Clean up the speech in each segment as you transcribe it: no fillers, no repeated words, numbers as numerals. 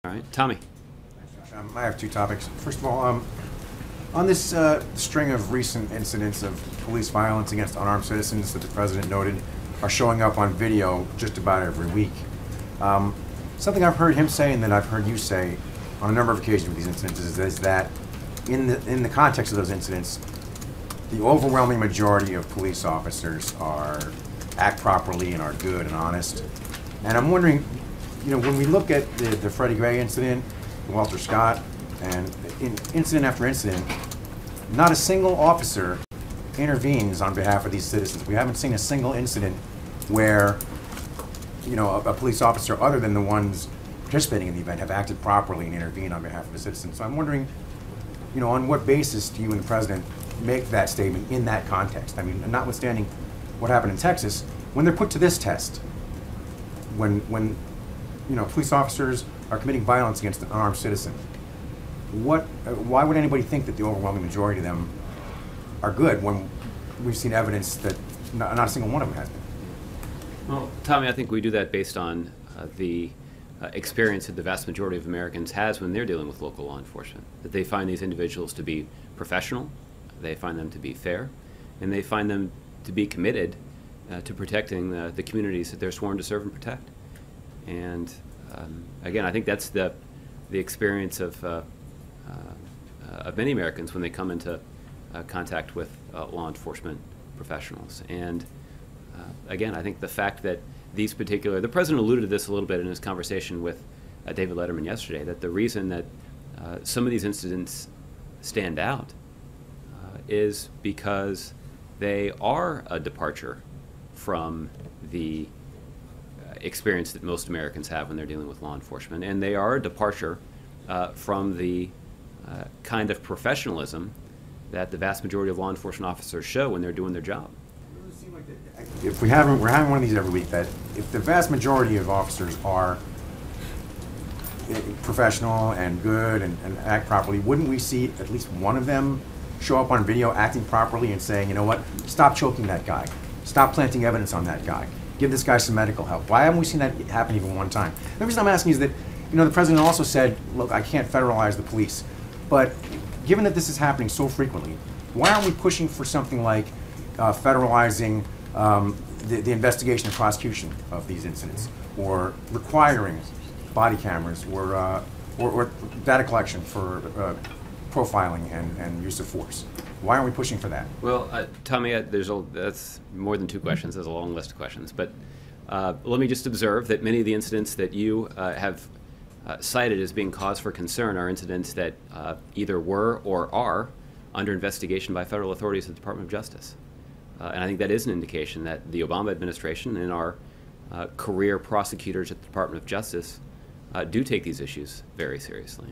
All right, Tommy. I have two topics. First of all, on this string of recent incidents of police violence against unarmed citizens that the president noted are showing up on video just about every week. Something I've heard him say and that I've heard you say on a number of occasions with these incidents is that in the context of those incidents, the overwhelming majority of police officers act properly and are good and honest. And I'm wondering, when we look at the Freddie Gray incident, Walter Scott, and incident after incident, not a single officer intervenes on behalf of these citizens. We haven't seen a single incident where, a police officer other than the ones participating in the event have acted properly and intervened on behalf of the citizens. So I'm wondering, on what basis do you and the president make that statement in that context? I mean, notwithstanding what happened in Texas, when they're put to this test, when police officers are committing violence against an unarmed citizen, why would anybody think that the overwhelming majority of them are good when we've seen evidence that not a single one of them has been? Well, Tommy, I think we do that based on the experience that the vast majority of Americans has when they're dealing with local law enforcement, that they find these individuals to be professional, they find them to be fair, and they find them to be committed to protecting the communities that they're sworn to serve and protect. And again, I think that's the experience of many Americans when they come into contact with law enforcement professionals. And again, I think the fact that the president alluded to this a little bit in his conversation with David Letterman yesterday, that the reason that some of these incidents stand out is because they are a departure from the experience that most Americans have when they're dealing with law enforcement, and they are a departure from the kind of professionalism that the vast majority of law enforcement officers show when they're doing their job. If we're having one of these every week, that if the vast majority of officers are professional and good and act properly, wouldn't we see at least one of them show up on video acting properly and saying, you know what, stop choking that guy, stop planting evidence on that guy, give this guy some medical help? Why haven't we seen that happen even one time? The reason I'm asking is that, the president also said, look, I can't federalize the police. But given that this is happening so frequently, why aren't we pushing for something like federalizing the investigation and prosecution of these incidents, or requiring body cameras, or data collection for profiling and use of force? Why aren't we pushing for that? Well, Tommy, that's more than two questions. There's a long list of questions. But let me just observe that many of the incidents that you have cited as being cause for concern are incidents that either were or are under investigation by federal authorities at the Department of Justice. And I think that is an indication that the Obama administration and our career prosecutors at the Department of Justice do take these issues very seriously.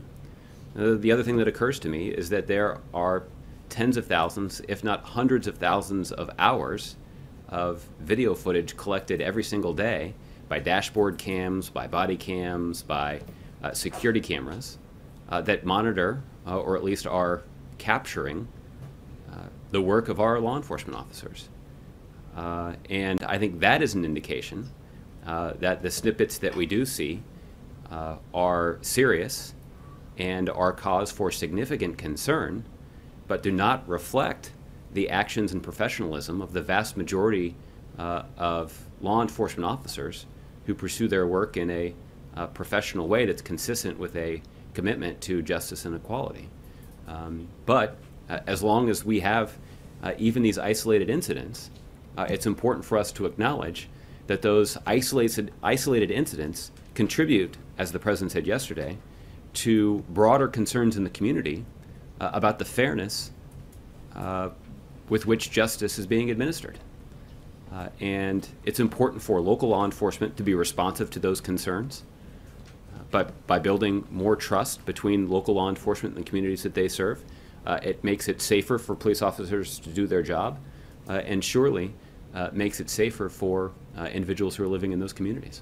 The other thing that occurs to me is that there are tens of thousands, if not hundreds of thousands of hours of video footage collected every single day by dashboard cams, by body cams, by security cameras that monitor, or at least are capturing, the work of our law enforcement officers. And I think that is an indication that the snippets that we do see are serious and are cause for significant concern, but do not reflect the actions and professionalism of the vast majority of law enforcement officers who pursue their work in a professional way that's consistent with a commitment to justice and equality. But as long as we have even these isolated incidents, it's important for us to acknowledge that those isolated incidents contribute, as the president said yesterday, to broader concerns in the community about the fairness with which justice is being administered. And it's important for local law enforcement to be responsive to those concerns, but by building more trust between local law enforcement and the communities that they serve, it makes it safer for police officers to do their job, and surely makes it safer for individuals who are living in those communities.